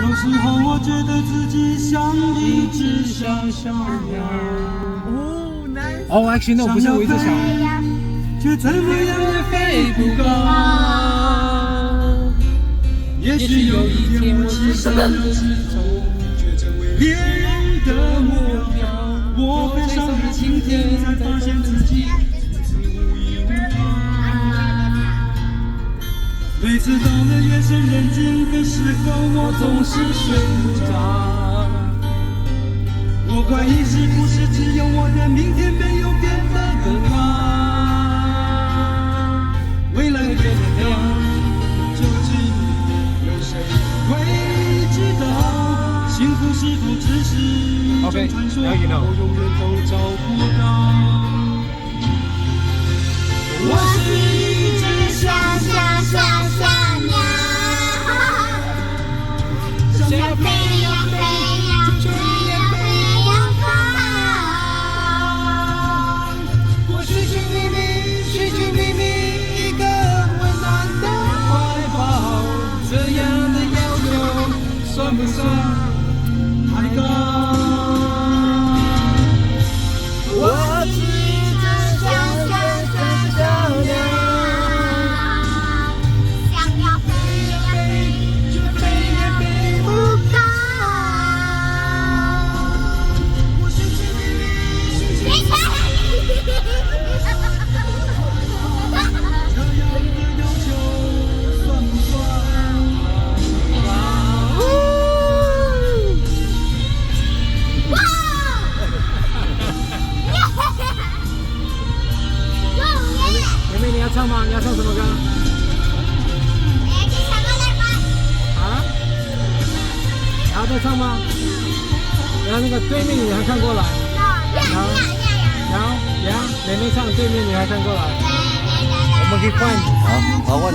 有时候我觉得自己像一只小鸟。哦，nice。哦，actually no，不是我一只小鸟。却怎么样也飞不高。也许有一天我栖身了枝头，却成为别人的目标。我飞上了青天，才发现自己无依无靠。每次到了夜深人静的时候，我总是睡不着。我怀疑是不是只有我的明天没有变得更好。未来会怎样，究竟有谁会知道？幸福是否只是一种传说？ now you know. 我永远都找不到。我是一只小鸟，想要飞呀飞呀飞呀飞呀飞。我寻寻觅觅，寻寻觅觅一个温暖的怀抱，这样的要求算不算太高？我是一只小鸟，想要飞呀飞，却飞也飞不不高。我寻寻觅觅，寻寻觅觅这样的要求算不算高？哇！妹妹，你要唱吗？你要唱什么歌？啊？还要再唱吗？然后那个对面女孩看过来，然后妹妹唱，对面女孩看过来，我们可以换。好，好，换。